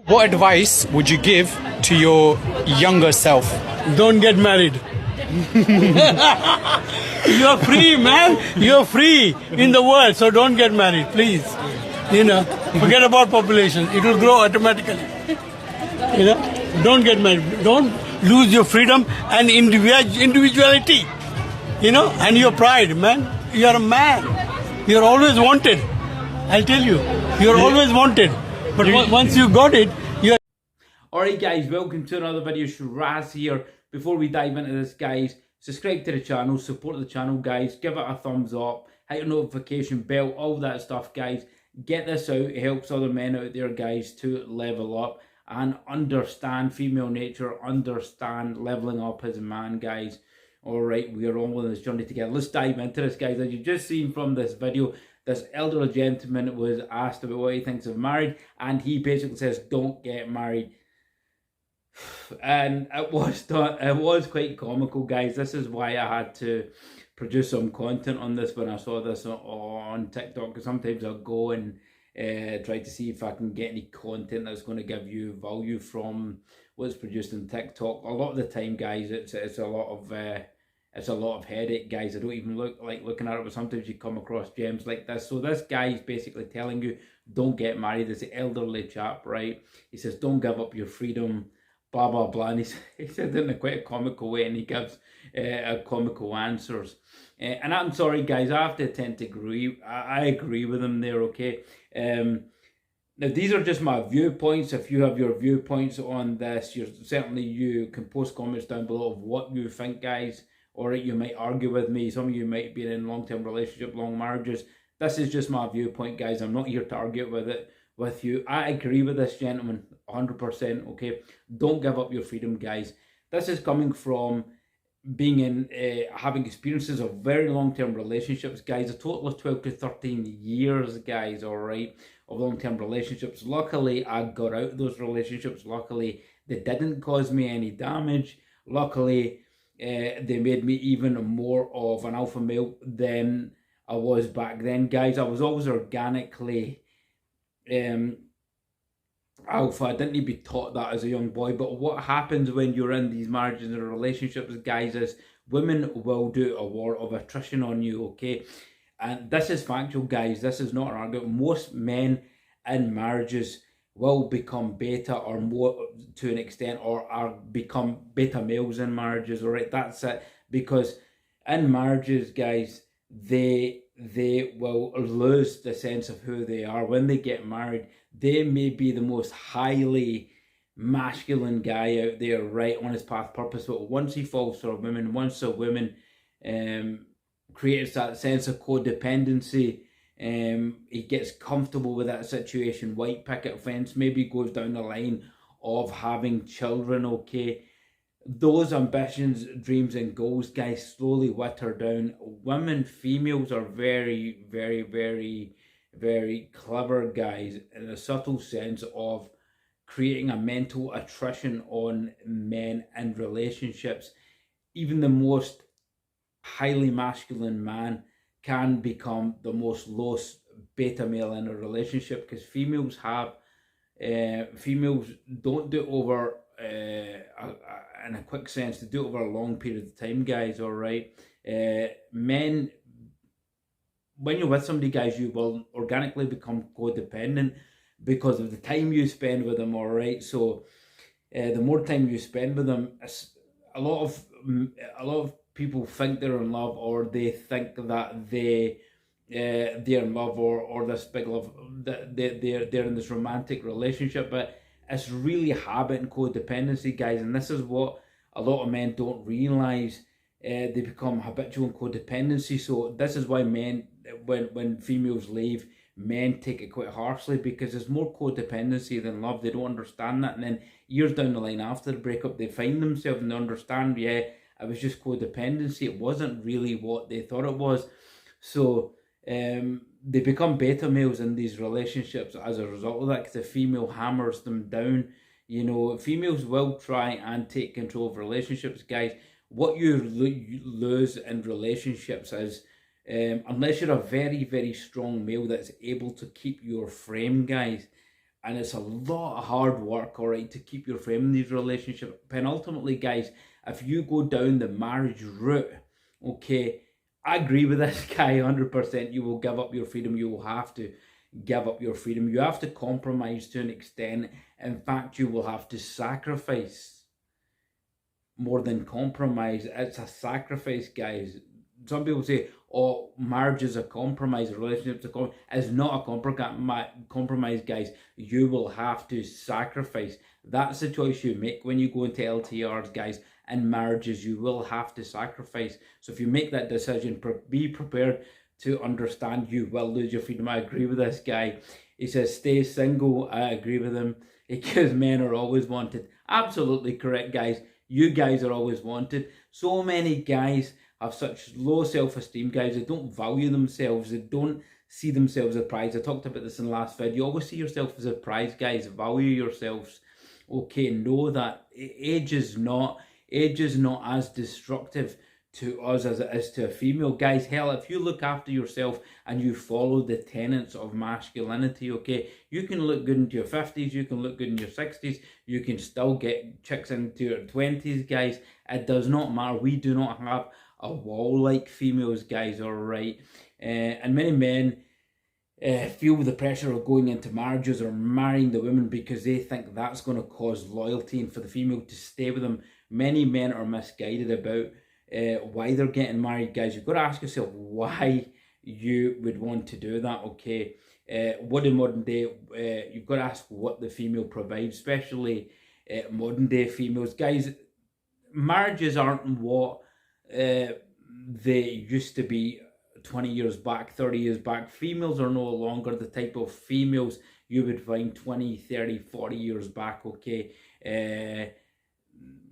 What advice would you give to your younger self? Don't get married. You're free, man. You're free in the world, so don't get married, please. Forget about population. It will grow automatically. Don't get married. Don't lose your freedom and individuality. And your pride, man. You're a man. You're always wanted. I'll tell you. You're always wanted. But once you got it, you're... Alright guys, welcome to another video. Shiraz here. Before we dive into this, guys, subscribe to the channel, support the channel, guys. Give it a thumbs up, hit the notification bell, all that stuff, guys. Get this out. It helps other men out there, guys, to level up and understand female nature, understand leveling up as a man, guys. Alright, we are all on this journey together. Let's dive into this, guys. As you've just seen from this video, this elderly gentleman was asked about what he thinks of marriage, and he basically says, don't get married. And it was quite comical, guys. This is why I had to produce some content on this when I saw this on TikTok, because sometimes I'll go and try to see if I can get any content that's going to give you value from what's produced on TikTok. A lot of the time, guys, it's a lot of headache, guys. I don't even like looking at it, but sometimes you come across gems like this. So this guy is basically telling you, don't get married. It's an elderly chap, right? He says, don't give up your freedom, blah, blah, blah. And he said it in a quite a comical way, and he gives comical answers. And I'm sorry, guys, I have to tend to agree. I agree with him there, okay? Now, these are just my viewpoints. If you have your viewpoints on this, you can post comments down below of what you think, guys. Or you might argue with me. Some of you might be in long-term relationship, long marriages. This is just my viewpoint, guys. I'm not here to argue with you. I agree with this gentleman 100%, okay? Don't give up your freedom, guys. This is coming from being in, having experiences of very long-term relationships, guys. A total of 12 to 13 years, guys, all right, of long-term relationships. Luckily, I got out of those relationships. Luckily, they didn't cause me any damage. Luckily, they made me even more of an alpha male than I was back then, guys. I was always organically alpha. I didn't need to be taught that as a young boy. But what happens when you're in these marriages and relationships, guys, is women will do a war of attrition on you, okay? And this is factual, guys. This is not an argument. Most men in marriages will become beta, or more to an extent, or become beta males in marriages, all right? That's it. Because in marriages, guys, they will lose the sense of who they are. When they get married, they may be the most highly masculine guy out there, right, on his path purpose, but once he falls for a woman, once a woman creates that sense of codependency, he gets comfortable with that situation, white picket fence, maybe goes down the line of having children, okay? Those ambitions, dreams and goals, guys, slowly wither down. Women, females are very, very, very, very clever, guys, in a subtle sense of creating a mental attrition on men and relationships. Even the most highly masculine man can become the most lowest beta male in a relationship, because females don't do it over in a quick sense. They do it over a long period of time, guys, all right? Men, when you're with somebody, guys, you will organically become codependent because of the time you spend with them, all right? So the more time you spend with them, a lot of people think they're in love, or they think that they're in love, or this big love, that they're in this romantic relationship, but it's really habit and codependency, guys. And this is what a lot of men don't realize. They become habitual in codependency. So this is why men, when females leave, men take it quite harshly, because there's more codependency than love. They don't understand that, and then years down the line after the breakup, they find themselves and they understand, yeah, it was just codependency. It wasn't really what they thought it was. So they become beta males in these relationships as a result of that, because the female hammers them down. You know, females will try and take control of relationships, guys. What you lose in relationships is, unless you're a very, very strong male that's able to keep your frame, guys, and it's a lot of hard work, all right, to keep your frame in these relationships. Penultimately, guys, if you go down the marriage route, okay, I agree with this guy 100%. You will give up your freedom. You will have to give up your freedom. You have to compromise to an extent. In fact, you will have to sacrifice more than compromise. It's a sacrifice, guys. Some people say, oh, marriage is a compromise, relationships a compromise. It's not a compromise, guys. You will have to sacrifice. That's the choice you make when you go into LTRs, guys. And marriages, you will have to sacrifice. So if you make that decision, be prepared to understand you will lose your freedom. I agree with this guy. He says, stay single. I agree with him, because men are always wanted. Absolutely correct, guys. You guys are always wanted. So many guys have such low self-esteem, guys. They don't value themselves. They don't see themselves as a prize. I talked about this in the last video. You always see yourself as a prize, guys. Value yourselves. Okay, know that age is not as destructive to us as it is to a female. Guys, hell, if you look after yourself and you follow the tenets of masculinity, okay, you can look good into your 50s, you can look good in your 60s, you can still get chicks into your 20s, guys. It does not matter. We do not have a wall like females, guys, all right? And many men feel the pressure of going into marriages or marrying the women because they think that's going to cause loyalty and for the female to stay with them. Many men are misguided about why they're getting married, guys. You've got to ask yourself why you would want to do that, okay? What in modern day, you've got to ask what the female provides, especially modern day females. Guys, marriages aren't what they used to be 20 years back, 30 years back. Females are no longer the type of females you would find 20, 30, 40 years back, okay?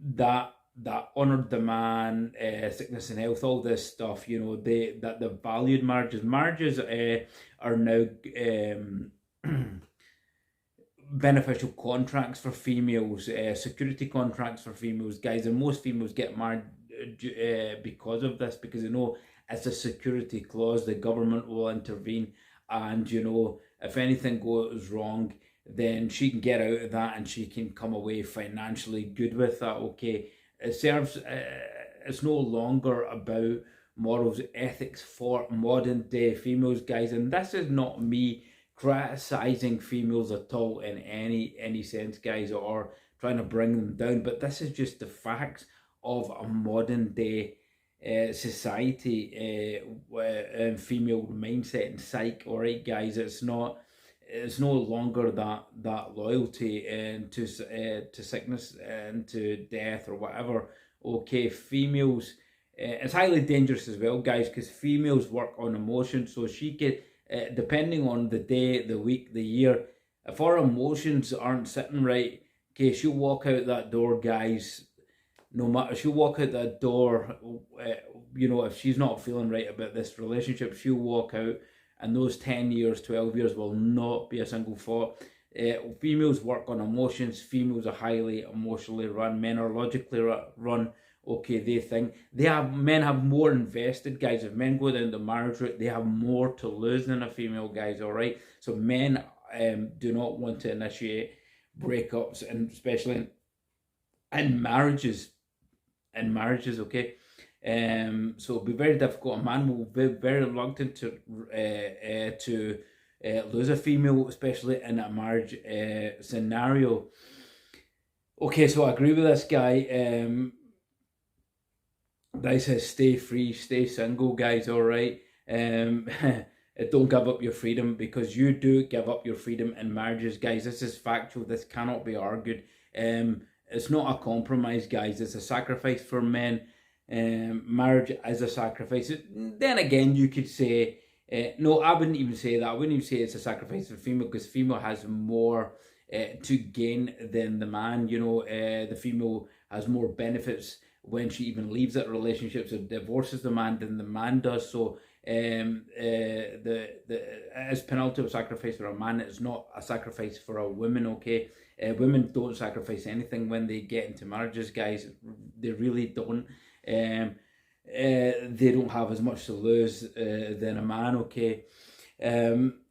That honoured the man, sickness and health, all this stuff, you know, they valued marriages. Marriages are now beneficial contracts for females, security contracts for females, guys, and most females get married because of this, because they know it's a security clause. The government will intervene, and you know, if anything goes wrong, then she can get out of that and she can come away financially good with that, okay? It serves, it's no longer about morals, ethics for modern day females, guys, and this is not me criticizing females at all in any sense, guys, or trying to bring them down, but this is just the facts of a modern day society, female mindset and psyche. All right, guys, it's no longer that loyalty and to sickness and to death or whatever. Okay, females, it's highly dangerous as well, guys, because females work on emotions. So she could, depending on the day, the week, the year, if our emotions aren't sitting right, okay, she'll walk out that door, guys. No matter, she'll walk out that door, you know, if she's not feeling right about this relationship, she'll walk out, and those 10 years, 12 years will not be a single thought. Females work on emotions. Females are highly emotionally run. Men are logically run. Okay, they think men have more invested, guys. If men go down the marriage route, they have more to lose than a female, guys. All right, so men do not want to initiate breakups, and especially in marriages. Okay, so it'll be very difficult. A man will be very reluctant to lose a female, especially in a marriage scenario. Okay, so I agree with this guy. That says stay free, stay single, guys. All right. Don't give up your freedom, because you do give up your freedom in marriages, guys. This is factual. This cannot be argued. It's not a compromise, guys. It's a sacrifice for men. Marriage is a sacrifice. Then again, you could say, no, I wouldn't even say that. I wouldn't even say it's a sacrifice for female, because female has more to gain than the man. You know, the female has more benefits when she even leaves that relationship, so divorces the man, than the man does. So as penultimate sacrifice for a man, it's not a sacrifice for a woman, okay? Women don't sacrifice anything when they get into marriages, guys. They really don't. They don't have as much to lose than a man, okay?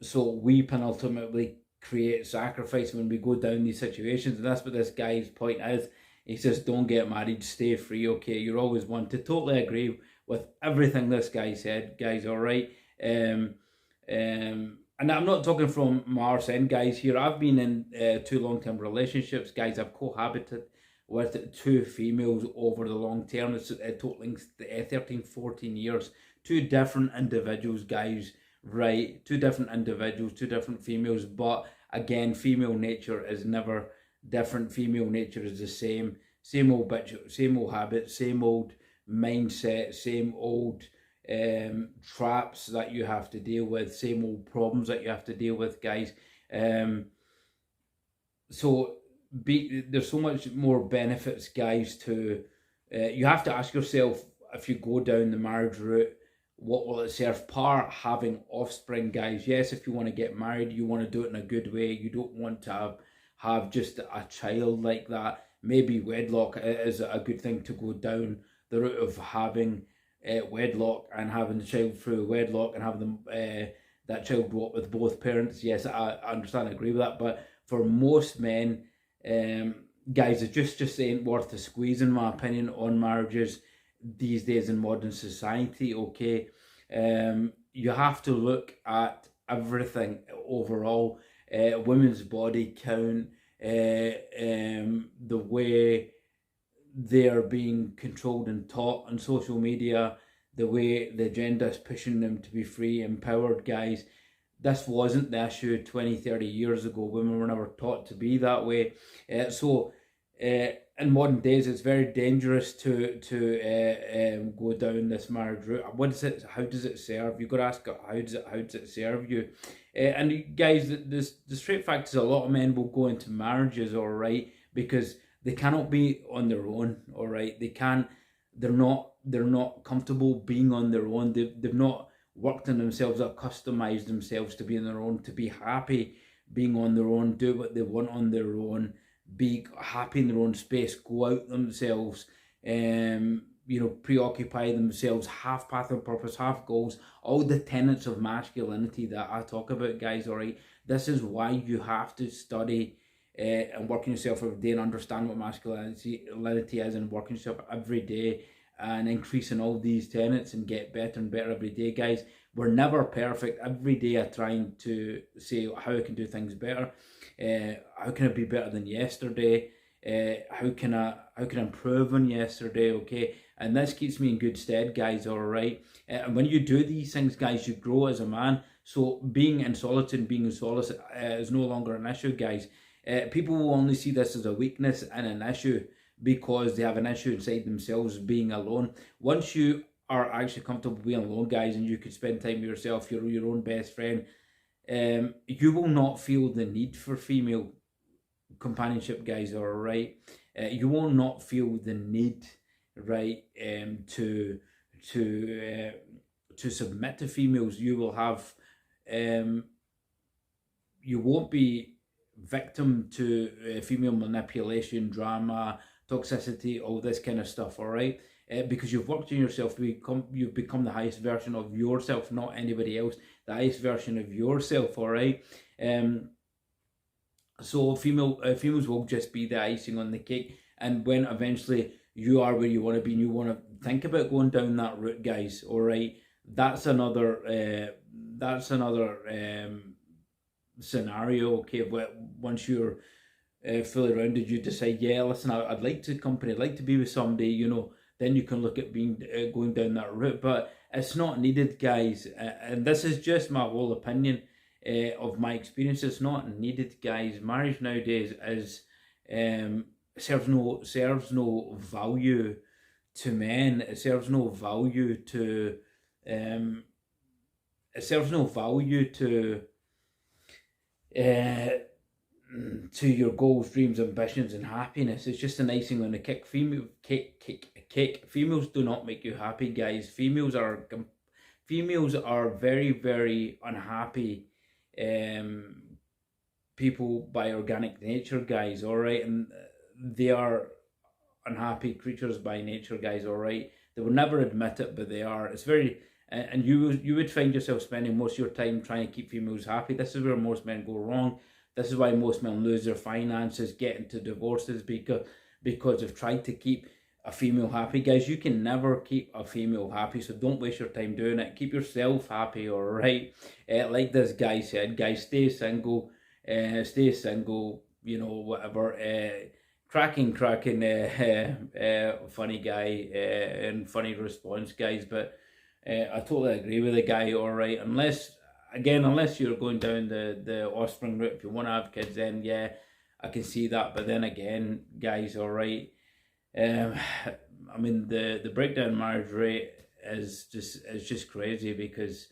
So we penultimately create sacrifice when we go down these situations. And that's what this guy's point is. He says, don't get married, stay free, okay? You're always one. To totally agree with everything this guy said, guys, all right? And I'm not talking from Mars end, guys, here. I've been in 2 long-term relationships, guys. I've cohabited with 2 females over the long term. It's totaling 13, 14 years. 2 different individuals, guys, right? 2 different individuals, 2 different females. But again, female nature is never different. Female nature is the same. Same old bitch, same old habits, same old mindset, same old traps that you have to deal with, same old problems that you have to deal with, guys. So there's so much more benefits, guys, to you have to ask yourself, if you go down the marriage route, what will it serve? Part having offspring, guys. Yes, if you want to get married, you want to do it in a good way. You don't want to have just a child like that. Maybe wedlock is a good thing to go down the route of having wedlock and having the child through wedlock and having them that child grow up with both parents. Yes, I understand, I agree with that. But for most men, guys, it just ain't worth the squeeze, in my opinion, on marriages these days in modern society, okay? You have to look at everything overall. Women's body count, the way they are being controlled and taught on social media, the way the agenda is pushing them to be free, empowered, guys. This wasn't the issue 20, 30 years ago. Women were never taught to be that way. So in modern days, it's very dangerous to go down this marriage route. What is it? How does it serve? You've got to ask, how does it serve you? And guys, the straight fact is, a lot of men will go into marriages, all right, because they cannot be on their own, all right. They're not comfortable being on their own. They've not worked on themselves, or customized themselves to be on their own, to be happy being on their own, do what they want on their own, be happy in their own space, go out themselves, preoccupy themselves, half path and purpose, half goals, all the tenets of masculinity that I talk about, guys, all right. This is why you have to study and work on yourself every day and understand what masculinity is, and work on yourself every day and increasing all these tenets and get better and better every day, guys. We're never perfect. Every day I'm trying to say how I can do things better. How can I be better than yesterday? How can I improve on yesterday? Okay, and this keeps me in good stead, guys. All right, and when you do these things, guys, you grow as a man. So being in solitude and being in solace is no longer an issue, guys. People will only see this as a weakness and an issue because they have an issue inside themselves being alone. Once you are actually comfortable being alone, guys, and you can spend time with yourself, you're your own best friend, you will not feel the need for female companionship, guys, all right? You will not feel the need, right, to submit to females. You will have, you won't be victim to female manipulation, drama, toxicity, all this kind of stuff, all right? Because you've worked on yourself, you've become the highest version of yourself, not anybody else, the highest version of yourself, all right? So females will just be the icing on the cake, and when eventually you are where you want to be and you want to think about going down that route, guys, all right, that's another scenario, okay? Once you're fully rounded, you decide, yeah, listen, I'd like to company, I'd like to be with somebody, then you can look at going down that route. But it's not needed, guys, and this is just my whole opinion of my experience. It's not needed, guys. Marriage nowadays is serves no value to men. It serves no value to to your goals, dreams, ambitions, and happiness. It's just an icing on the cake. Females do not make you happy, guys. Females are very, very unhappy people by organic nature, guys, all right? And they are unhappy creatures by nature, guys, all right? They will never admit it, but they are. It's very... And you would find yourself spending most of your time trying to keep females happy. This is where most men go wrong. This is why most men lose their finances, get into divorces, because they've tried to keep a female happy. Guys, you can never keep a female happy, so don't waste your time doing it. Keep yourself happy, all right? Like this guy said, guys, stay single, you know, whatever. Cracking, funny guy, and funny response, guys, but I totally agree with the guy, all right? Unless you're going down the offspring route, if you want to have kids, then yeah, I can see that. But then again, guys, all right, I mean, the breakdown marriage rate is just crazy, because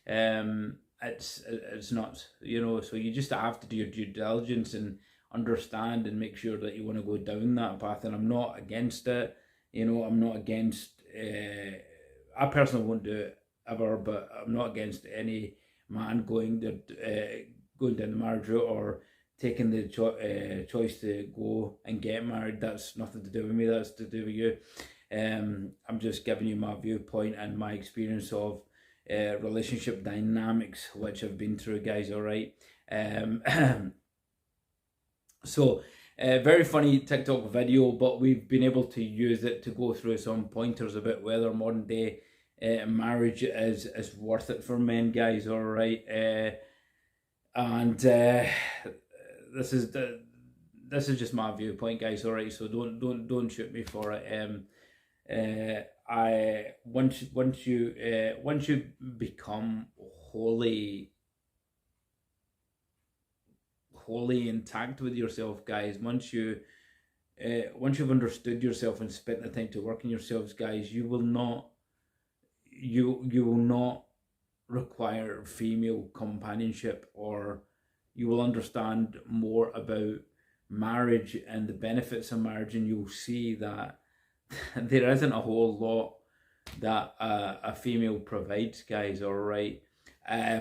it's not, you know. So you just have to do your due diligence and understand and make sure that you want to go down that path. And I'm not against it, you know. I'm not against. I personally won't do it ever, but I'm not against any man going down the marriage route or taking the choice to go and get married. That's nothing to do with me, that's to do with you. I'm just giving you my viewpoint and my experience of relationship dynamics, which I've been through, guys, all right? So, very funny TikTok video, but we've been able to use it to go through some pointers about whether modern day marriage is worth it for men, guys, all right? And this is just my viewpoint, guys, all right? So don't shoot me for it. Once you become wholly intact with yourself, guys, once you've understood yourself and spent the time to work on yourselves, guys, you will not require female companionship, or you will understand more about marriage and the benefits of marriage, and you'll see that there isn't a whole lot that a female provides, guys, all right?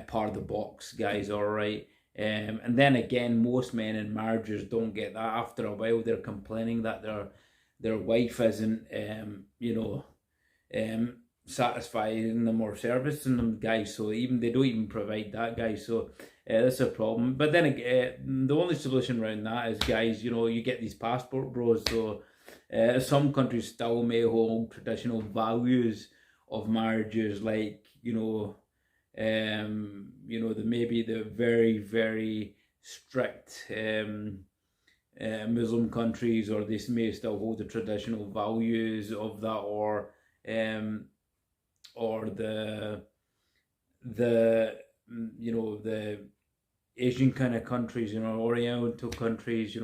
Part of the box, guys, all right? And then again, most men in marriages don't get that. After a while, they're complaining that their wife isn't, satisfying them or servicing them, guys. So they don't even provide that, guys. So that's a problem. But then again, the only solution around that is, guys, you know, you get these passport bros. So some countries still may hold traditional values of marriages, like, maybe the very, very strict Muslim countries, or they may still hold the traditional values of that, or the Asian kind of countries, Oriental countries,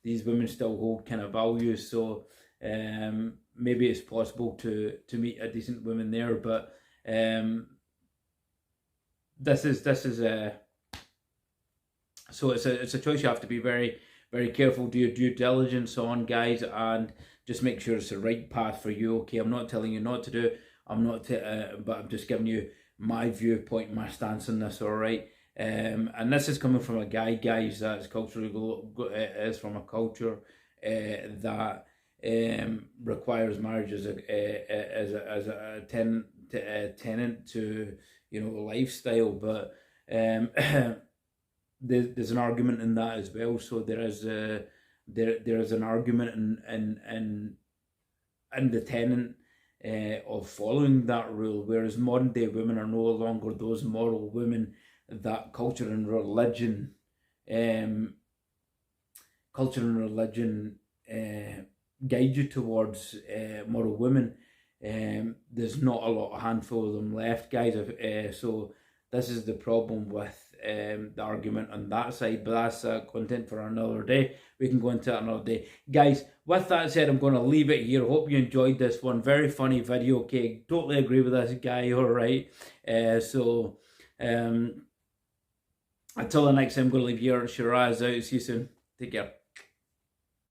these women still hold kind of values. So maybe it's possible to meet a decent woman there, but this is so it's a choice you have to be very, very careful, do your due diligence on, guys, and just make sure it's the right path for you. Okay, I'm not telling you not to do it. But I'm just giving you my viewpoint, my stance on this. All right, and this is coming from a guy, guys, that's culturally is from a culture that requires marriage as a tenant to lifestyle. But there's an argument in that as well. So there is an argument in the tenant of following that rule, whereas modern day women are no longer those moral women that culture and religion guide you towards moral women. There's not a handful of them left, guys. So this is the problem with the argument on that side, but that's content for another day. We can go into it another day, guys. With that said, I'm going to leave it here. Hope you enjoyed this one. Very funny video. Okay, totally agree with this guy. All right. So until the next time, I'm going to leave here. Shiraz out. See you soon. Take care.